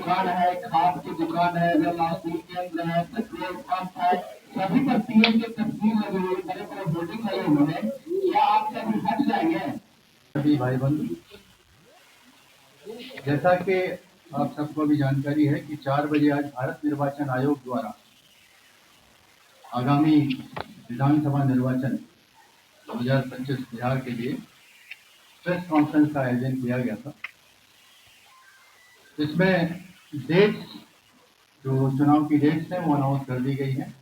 दुकान है, खाद की दुकान है, केंद्र है, पेट्रोल पंप है, सभी पर पीएम की तस्वीर लगी हुई, बड़े बड़े होर्डिंग लगे हुए हैं। क्या आप कभी हट जाएंगे? सभी भाई बंधु, जैसा कि आप सबको भी जानकारी है कि 4 बजे आज भारत निर्वाचन आयोग द्वारा आगामी विधानसभा निर्वाचन 2025 बिहार के लिए प्रेस कॉन्फ्रेंस का आयोजन किया गया था। इसमें डेट्स, जो चुनाव की डेट्स हैं वो अनाउंस कर दी गई हैं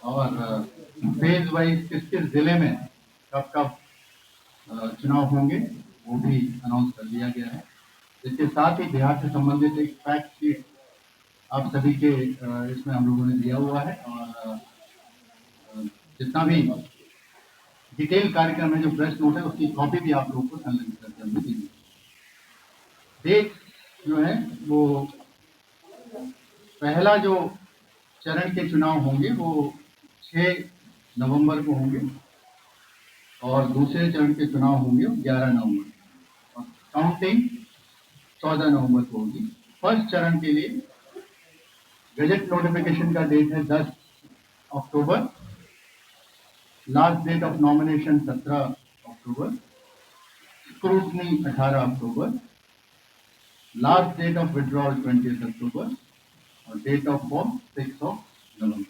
और फेज वाइज किस किस जिले में कब कब चुनाव होंगे वो भी अनाउंस कर दिया गया है। इसके साथ ही बिहार से संबंधित एक फैक्ट शीट आप सभी के इसमें हम लोगों ने दिया हुआ है और जितना भी डिटेल कार्यक्रम है, जो प्रेस नोट है, उसकी कॉपी भी आप लोगों को संलग्न करके हमने दी। डेट जो है वो पहला जो चरण के चुनाव होंगे वो 6 नवंबर को होंगे और दूसरे चरण के चुनाव होंगे 11 नवंबर और काउंटिंग 14 नवंबर को होगी। फर्स्ट चरण के लिए गजट नोटिफिकेशन का डेट है 10 October, last date of nomination 17 October, scrutiny 18 October, last date of withdrawal 20 October और डेट ऑफ फॉर्म 6 नवंबर।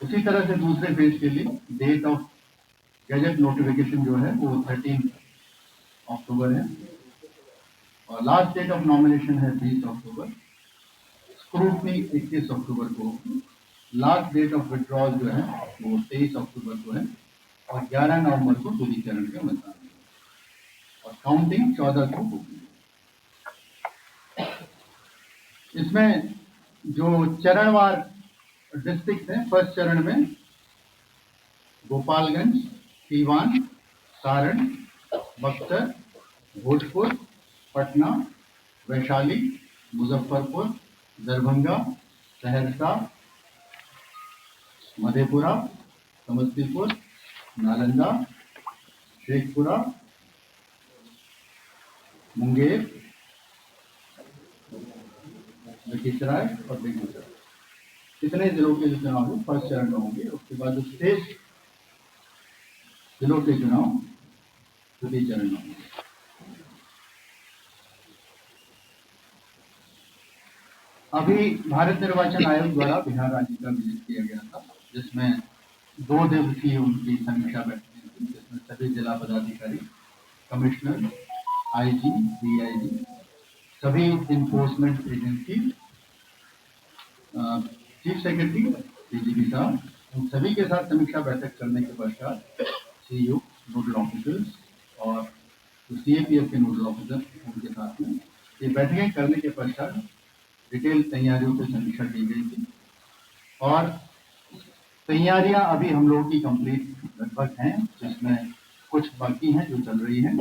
उसी तरह से दूसरे फेज के लिए डेट ऑफ गजट नोटिफिकेशन जो है वो 13 अक्टूबर है और लास्ट डेट ऑफ नॉमिनेशन है 20 अक्टूबर, स्क्रूटनी 21 अक्टूबर को, लास्ट डेट ऑफ विड्रॉल जो है वो 23 अक्टूबर को है और 11 नवंबर को दूसरी चरण का मतदान और काउंटिंग 14 को होगी। इसमें जो चरणवार डिस्ट्रिक्ट हैं, फर्स्ट चरण में गोपालगंज, सीवान, सारण, बक्सर, भोजपुर, पटना, वैशाली, मुजफ्फरपुर, दरभंगा, सहरसा, मधेपुरा, समस्तीपुर, नालंदा, शेखपुरा, मुंगेर, लखीसराय और बेगूसराय, कितने जिलों के जो चुनाव है फर्स्ट चरण में होंगे। उसके बाद शेष जिलों के चुनाव द्वितीय चरण में होंगे। अभी भारत निर्वाचन आयोग द्वारा बिहार राज्य का विजिट किया गया था, जिसमें 2 दिवसीय उनकी समीक्षा बैठक थी, जिसमें सभी जिला पदाधिकारी, कमिश्नर, आईजी, डीआईजी, सभी enforcement agency, chief secretary, DGP साहब, उन सभी के साथ समीक्षा बैठक करने के पश्चात सीईओ, नोडल ऑफिसर्स और जो सीएपीएफ के नोडल ऑफिसर उनके साथ में ये बैठकें करने के पश्चात डिटेल तैयारियों की समीक्षा की गई थी और तैयारियां अभी हम लोगों की कंप्लीट लगभग हैं, जिसमें कुछ बाकी हैं जो चल रही हैं।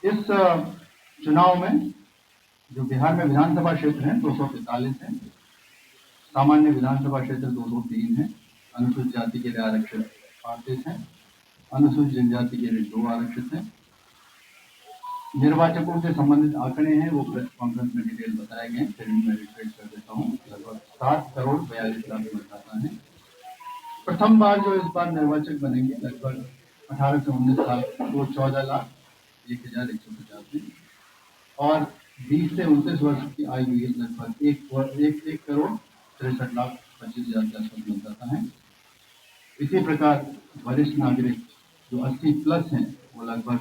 इस चुनाव में जो बिहार में विधानसभा क्षेत्र हैं 243 हैं, सामान्य विधानसभा क्षेत्र 203 है, अनुसूचित जाति के लिए आरक्षित 35 हैं, अनुसूचित जनजाति के लिए 2 आरक्षित हैं। निर्वाचकों से संबंधित आंकड़े हैं वो प्रेस कॉन्फ्रेंस में डिटेल बताए गए, फिर मैं रिपीट कर देता हूँ। लगभग 7 करोड़ 42 लाख मतदाता है। प्रथम बार जो इस बार निर्वाचक बनेंगे लगभग 18 से 19 साल वो 14,01,150 हैं और 20 से 29 वर्ष की आयु ये लगभग 1 करोड़ 63,25,000 के आसपास मतदाता हैं। इसी प्रकार वरिष्ठ नागरिक जो 80 प्लस हैं वो लगभग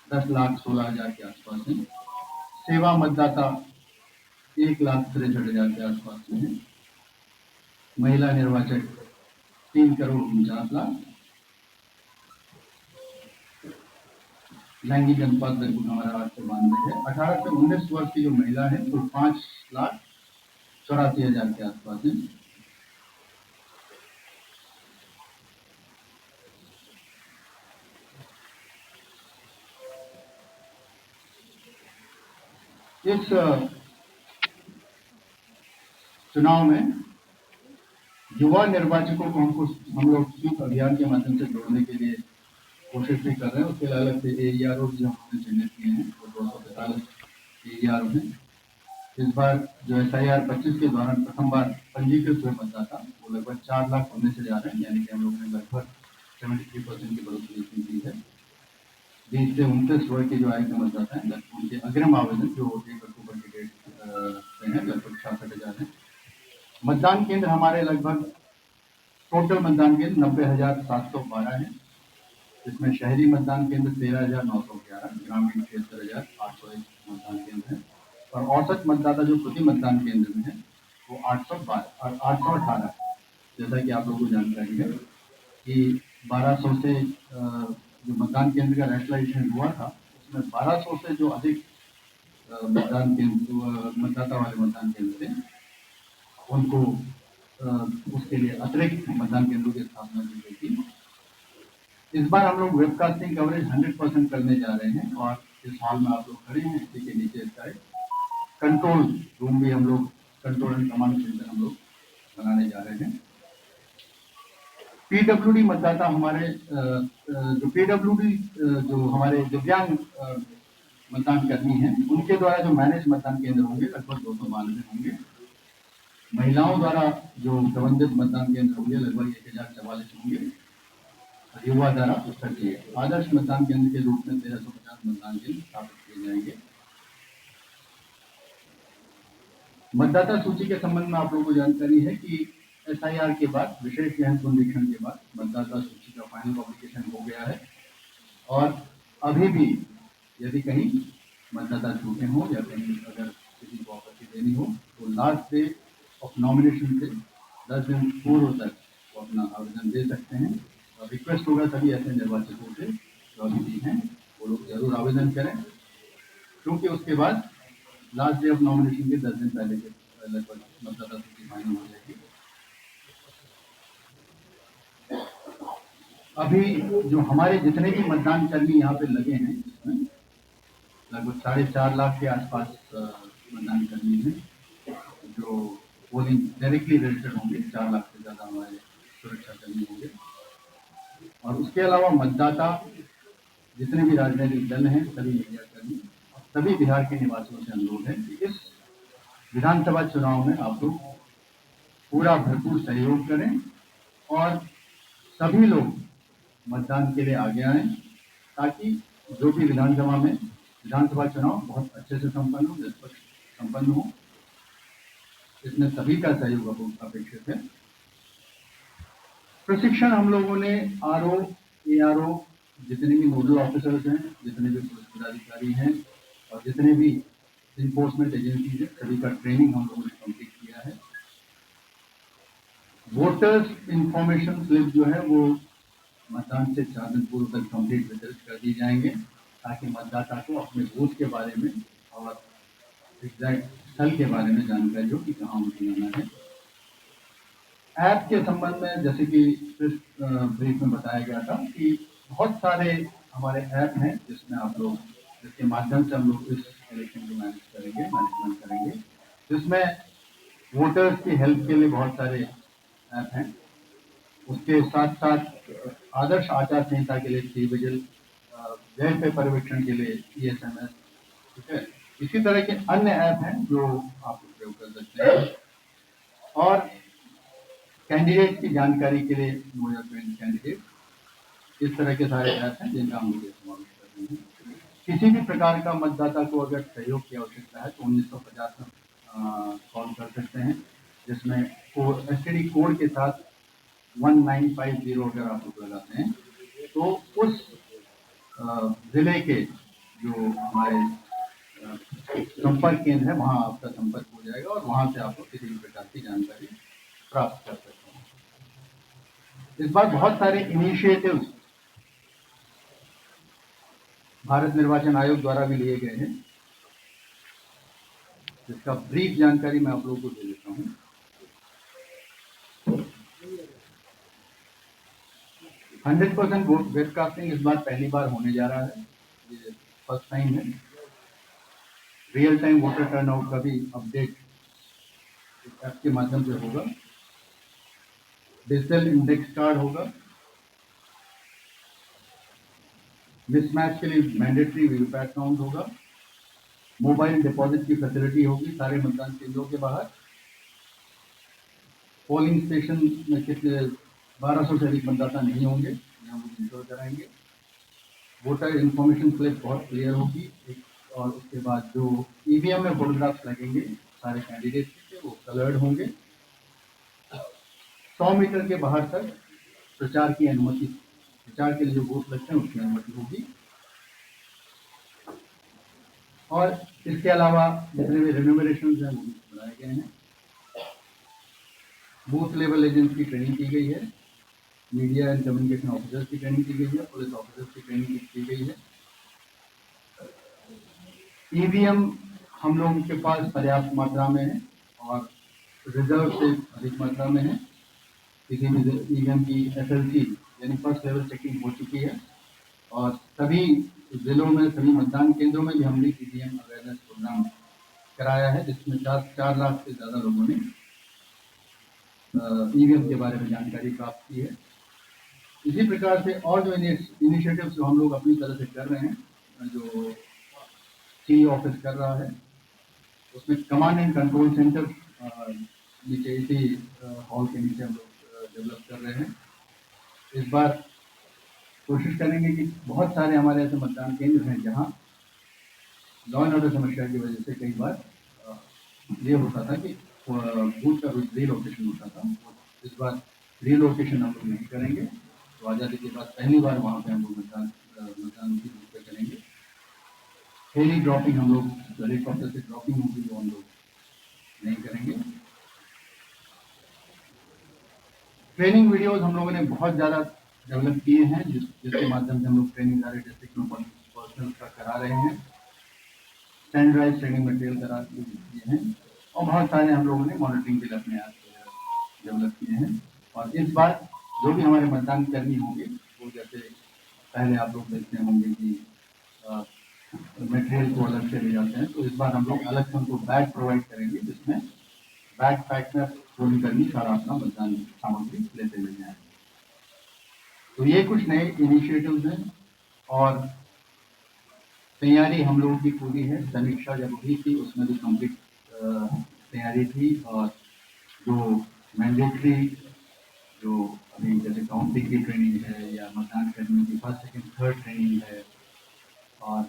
10,16,000 के आसपास हैं। सेवा मतदाता 1,63,000 के आसपास में है। महिला निर्वाचक 3 करोड़ 49 लाख। लैंगिक अनुपात लगभग हमारा 892 है। 18 से 19 वर्ष की जो महिला है वो 5,84,000 के आसपास है। इस चुनाव में युवा निर्वाचकों को हम लोग स्वीप अभियान के माध्यम से जोड़ने के लिए कोशिश भी कर रहे हैं। उसके अलग से एआरओ जो हमने चिन्हित किए हैं वो 245 BRO हैं। इस बार जो SIR 25 के दौरान प्रथम बार पंजीकृत हुए मतदाता वो लगभग 4 लाख होने से जा रहे हैं, यानी कि हम लोगों ने लगभग 73% की बढ़ोतरी की है। 20 से 29 वर्ष के जो आयु के मतदाता हैं, उनके अग्रिम आवेदन जो 1 अक्टूबर की डेट से हैं, लगभग 66,000 हैं। मतदान केंद्र हमारे लगभग टोटल मतदान केंद्र 90,712 हैं। इसमें शहरी मतदान केंद्र 13,911, ग्रामीण 73,801 मतदान केंद्र हैं और औसत मतदाता जो प्रति मतदान केंद्र में है वो 812 और 818। जैसा कि आप लोगों को जानकारी है कि 1200 से जो मतदान केंद्र का रैशनलाइजेशन हुआ था उसमें 1200 से जो अधिक मतदान केंद्र मतदाता वाले मतदान केंद्र थे उनको उसके लिए अतिरिक्त मतदान केंद्रों की स्थापना की गई थी। इस बार हम लोग वेबकास्टिंग कवरेज 100% करने जा रहे हैं और इस हॉल में आप लोग खड़े हैं, इसी के नीचे इसका एक कंट्रोल रूम भी हम लोग, कंट्रोल एंड कमांड सेंटर हम लोग बनाने जा रहे हैं। PWD मतदाता हमारे जो PWD जो हमारे दिव्यांग मतदान कर्मी हैं उनके द्वारा जो मैनेज मतदान केंद्र होंगे लगभग 292 होंगे। महिलाओं द्वारा जो प्रबंधित मतदान केंद्र होंगे लगभग 1044 होंगे। युवा द्वारा 38 आदर्श मतदान केंद्र के रूप में 1350 मतदान केंद्र स्थापित किए जाएंगे। मतदाता सूची के संबंध में आप लोगों को जानकारी है कि SIR के बाद विशेष गहन पुनरीक्षण के बाद मतदाता सूची का फाइनल पब्लिकेशन हो गया है और अभी भी यदि कहीं मतदाता छूटे हों या कहीं अगर किसी को आपत्ति देनी हो तो लास्ट डे ऑफ नॉमिनेशन से 10 दिन पूर्व तक वो अपना आवेदन दे सकते हैं। और रिक्वेस्ट होगा सभी ऐसे निर्वाचितों से जो अभी भी हैं वो लोग जरूर आवेदन करें, क्योंकि उसके बाद लास्ट डे ऑफ नॉमिनेशन के 10 दिन पहले के लगभग मतदाता सूची फाइनल हो जाएगी। अभी जो हमारे जितने भी मतदान कर्मी यहाँ पे लगे हैं इसमें लगभग 4.5 लाख के आसपास मतदान कर्मी हैं जो पोलिंग डायरेक्टली रजिस्टर्ड होंगे। 4 लाख से ज़्यादा हमारे सुरक्षा कर्मी होंगे और उसके अलावा मतदाता जितने भी राजनीतिक दल हैं, सभी मीडिया कर्मी, सभी बिहार के निवासियों से अनुरोध है कि इस विधानसभा चुनाव में आप लोग पूरा भरपूर सहयोग करें और सभी लोग मतदान के लिए आगे आएं ताकि जो भी विधानसभा चुनाव बहुत अच्छे से संपन्न हो, निष्पक्ष संपन्न हो। इसमें सभी का सहयोग अपेक्षित है। प्रशिक्षण हम लोगों ने RO, ARO, जितने भी नोडल ऑफिसर्स हैं, जितने भी पुलिस पदाधिकारी हैं और जितने भी इन्फोर्समेंट एजेंसीज हैं, सभी का ट्रेनिंग हम लोगों ने कंप्लीट किया है। वोटर्स इंफॉर्मेशन स्लिप जो है वो मतदान से 4 दिन पूर्व तक कंप्लीट वितरित कर दी जाएंगे ताकि मतदाता को अपने बूथ के बारे में और एग्जैक्ट स्थल के बारे में जानकारी हो कि कहाँ उनको जाना है। ऐप के संबंध में जैसे कि ब्रीफ में बताया गया था कि बहुत सारे हमारे ऐप हैं जिसके माध्यम से हम लोग इस इलेक्शन को मैनेजमेंट करेंगे, जिसमें वोटर्स की हेल्प के लिए बहुत सारे ऐप हैं। उसके साथ साथ आदर्श आचार संहिता के लिए सी विजिल, व्यय पे पर्यवेक्षण के लिए ESMS, ठीक है। इसी तरह के अन्य ऐप हैं जो आप उपयोग कर सकते हैं और कैंडिडेट की जानकारी के लिए नो योर कैंडिडेट, इस तरह के सारे ऐप हैं जिनका हम लोग इस्तेमाल कर रहे हैं। किसी भी प्रकार का मतदाता को अगर सहयोग की आवश्यकता है तो 1950 में कॉल कर सकते हैं, जिसमें STD कोड के साथ 1950 अगर आप लोग लगाते हैं तो उस जिले के जो हमारे संपर्क केंद्र है वहाँ आपका संपर्क हो जाएगा और वहाँ से आप लोग किसी भी प्रकार की जानकारी प्राप्त कर सकते हैं। इस बार बहुत सारे इनिशिएटिव्स भारत निर्वाचन आयोग द्वारा भी लिए गए हैं, जिसका ब्रीफ जानकारी मैं आप लोगों को दे देता हूँ। %100% वोट वेबकास्टिंग इस बार पहली बार होने जा रहा है, ये फर्स्ट टाइम है। रियल टाइम वोटर टर्नआउट का भी अपडेट ऐप के माध्यम से होगा। डिजिटल इंडेक्स कार्ड होगा। मिसमैच के लिए मैंडेटरी वीवीपैट काउंट होगा। मोबाइल डिपॉजिट की फैसिलिटी होगी सारे मतदान केंद्रों के बाहर। पोलिंग स्टेशन में कितने 1200 से अधिक मतदाता नहीं होंगे, यहाँ वो इंश्योर कराएंगे। वोटर इन्फॉर्मेशन स्लिप बहुत क्लियर होगी और उसके बाद जो ईवीएम में फोटोग्राफ्स लगेंगे सारे कैंडिडेट के, वो कलर्ड होंगे। 100 मीटर के बाहर तक प्रचार की अनुमति, प्रचार के लिए जो बूथ लगते हैं उसकी अनुमति होगी। और इसके अलावा जितने भी रिन्यूमरेशन हैं वो भी बनाए गए हैं। बूथ लेवल एजेंट्स की ट्रेनिंग की गई है, मीडिया एंड कम्युनिकेशन ऑफिसर्स की ट्रेनिंग की गई है, पुलिस ऑफिसर्स की ट्रेनिंग की गई है। ईवीएम हम लोगों के पास पर्याप्त मात्रा में है और रिजर्व से अधिक मात्रा में है। किसी भी ईवीएम की एफएलसी यानी फर्स्ट लेवल चेकिंग हो चुकी है और सभी जिलों में, सभी मतदान केंद्रों में भी हमने ईवीएम अवेयरनेस प्रोग्राम कराया है, जिसमें 4 लाख से ज़्यादा लोगों ने ईवीएम के बारे में जानकारी प्राप्त की है। इसी प्रकार से और जो इनिशिएटिव्स जो हम लोग अपनी तरह से कर रहे हैं, जो सी ऑफिस कर रहा है, उसमें कमांड एंड कंट्रोल सेंटर नीचे इसी हॉल के नीचे हम लोग डेवलप कर रहे हैं। इस बार कोशिश करेंगे कि बहुत सारे हमारे ऐसे मतदान केंद्र हैं जहां लॉ एंड ऑर्डर समस्या की वजह से कई बार ये होता था कि बूथ का रीलोकेशन होता था। इस बार रीलोकेशन हम लोग नहीं करेंगे, तो आज़ादी के बाद पहली बार वहाँ पे हम लोग मतदान की रूप से करेंगे। हेली ड्रॉपिंग हम लोग, हेलीकॉप्टर से ड्रॉपिंग होगी वो हम लोग नहीं करेंगे। ट्रेनिंग वीडियोस हम लोगों ने बहुत ज़्यादा डेवलप किए हैं, जिसके माध्यम से हम लोग ट्रेनिंग सारे डिस्ट्रिक्ट में पर्सनल का करा रहे हैं, स्टैंडर्डाइज ट्रेनिंग मटेरियल करा दिए हैं और बहुत सारे हम लोगों ने मॉनिटरिंग के लिए अपने ऐप डेवलप किए हैं। और इस बार जो भी हमारे मतदान कर्मी होंगे वो जैसे पहले आप लोग देखते होंगे कि मटेरियल को अलग से ले जाते हैं, तो इस बार हम लोग अलग से उनको बैग प्रोवाइड करेंगे, जिसमें बैग पैक में पूरी कर्मी सारा अपना मतदान सामग्री लेते हुए जाएंगे। तो ये कुछ नए इनिशिएटिव्स हैं और तैयारी हम लोगों की पूरी है। समीक्षा जब हुई थी उसमें भी कंप्लीट तैयारी थी और जो मैंडेटरी जो अभी जैसे काउंटिंग की ट्रेनिंग है या मतदान करने की फर्स्ट सेकंड थर्ड ट्रेनिंग है और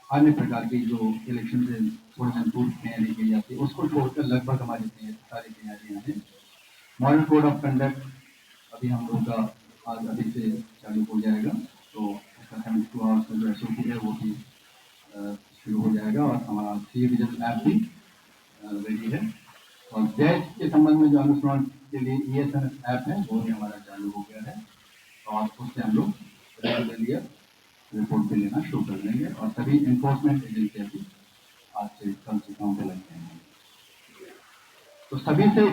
अन्य प्रकार की जो इलेक्शन से थोड़ी संतुष्ट तैयारी की जाती है, उसको छोड़कर लगभग हमारी सारी तैयारियाँ हैं। मॉडल कोड ऑफ कंडक्ट अभी हम लोग का आज अभी से चालू हो जाएगा, तो उसका 72 आवर्स का जो SOP है वो भी शुरू हो जाएगा और हमारा सी-विजिल ऐप भी रेडी है। और जैज के संबंध में जो अनुश्रवण के लिए ESNS ऐप है वो भी हमारा चालू हो गया है और उससे हम लोग रेगुलरली रिपोर्ट भी लेना शुरू कर देंगे और सभी इन्फोर्समेंट एजेंसियाँ भी आज से कल से काम पे लग जाएंगे। तो सभी से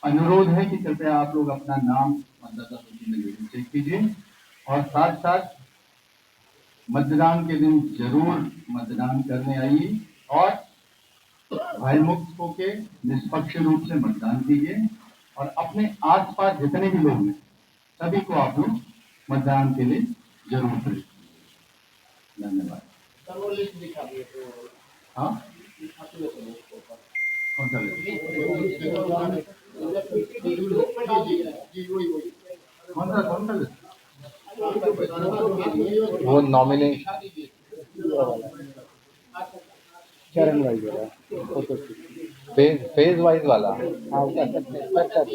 अनुरोध है कि कृपया आप लोग अपना नाम मतदाता सूची में जरूर चेक कीजिए और साथ साथ मतदान के दिन जरूर मतदान करने आइए और भयमुक्त होकर निष्पक्ष रूप से मतदान कीजिए और अपने आसपास जितने भी लोग हैं सभी को आप लोग मतदान के लिए जरूर करें। धन्यवाद। हाँ, कौन सा कौन सा वो नॉमिनेशन चरण वाइज वाला, फेज वाइज वाला। हाँ उसका कर दिया।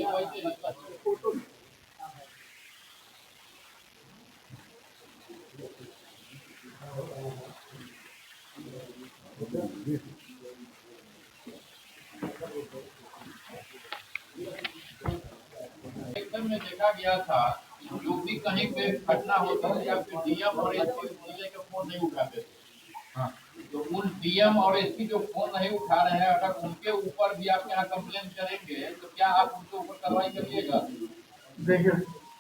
एकदम में देखा गया था जो भी कहीं पे घटना होता है या फिर डीएम और एसपी जिले के फोन नहीं उठाते थे। हाँ, तो उन डीएम और एसपी जो फोन नहीं उठा रहे हैं, अगर उनके ऊपर भी आप यहाँ कंप्लेन करेंगे तो क्या आप उनके ऊपर कार्रवाई करिएगा? देखिए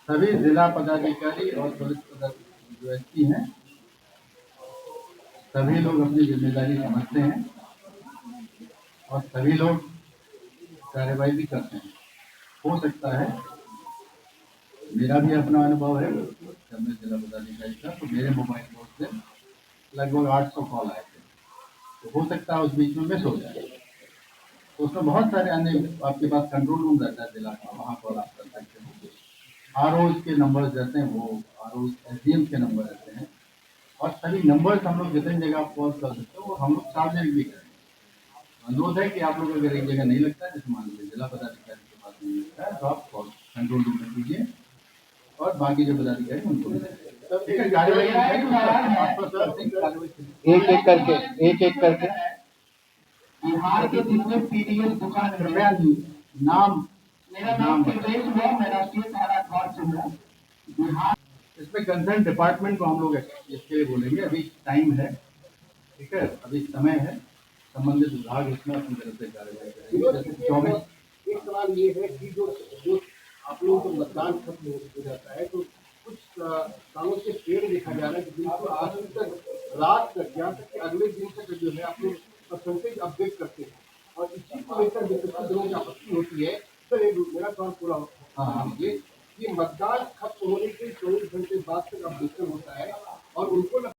सभी जिला पदाधिकारी और पुलिस पदाधिकारी जो एसपी हैं सभी लोग अपनी जिम्मेदारी समझते हैं और सभी लोग कार्रवाई भी करते हैं। हो सकता है मेरा भी अपना अनुभव है, जब मैं जिला पदाधिकारी था तो मेरे मोबाइल फोन से लगभग 800 कॉल आए थे तो हो सकता है उस बीच में मिस हो जाए। तो उसमें बहुत सारे अन्य आपके पास कंट्रोल रूम रहता है जिला का, वहाँ कॉल आप कर सकते हो। आरओज के नंबर्स रहते हैं, वो आरओज एसडीएम के नंबर रहते हैं, और सभी नंबर्स हम लोग जितनी जगह आप कॉल कर सकते हो वो हम लोग सार्वजनिक भी करेंगे। अनुरोध है कि आप लोग अगर एक जगह नहीं लगता है, जैसे मान लीजिए जिला पदाधिकारी के पास नहीं लगता है, तो आप कॉल कंट्रोल रूम में कीजिए और बाकी जो पदाधिकारी उनको भी करेंगे। ठीक है, कार्रवाई एक एक करके, एक एक करके। बिहार के जितने पीडीएस दुकान है, कृपया नाम मेरा नाम प्रवेश हुआ, मैं राष्ट्रीय सहारा कार्ड से हूँ। बिहार इसमें कंसर्न डिपार्टमेंट को हम लोग इसके लिए बोलेंगे। अभी टाइम है, ठीक है, अभी समय है, संबंधित विभाग इसमें अपनी तरफ से कार्रवाई करेंगे। 24 एक सवाल ये है कि जो जो आप लोगों को मतदान खत्म हो जाता है तो कुछ स्थानों से पेड़ देखा जा रहा है जिनको आज तक रात तक यहाँ तक कि अगले दिन तक जो है आप लोग परसेंटेज अपडेट करते हैं, और इसी को लेकर विपक्षी दलों की आपत्ति होती है। सर मेरा सवाल पूरा लीजिए कि मतदान खत्म होने के 24 घंटे बाद तक अपडेशन होता है और उनको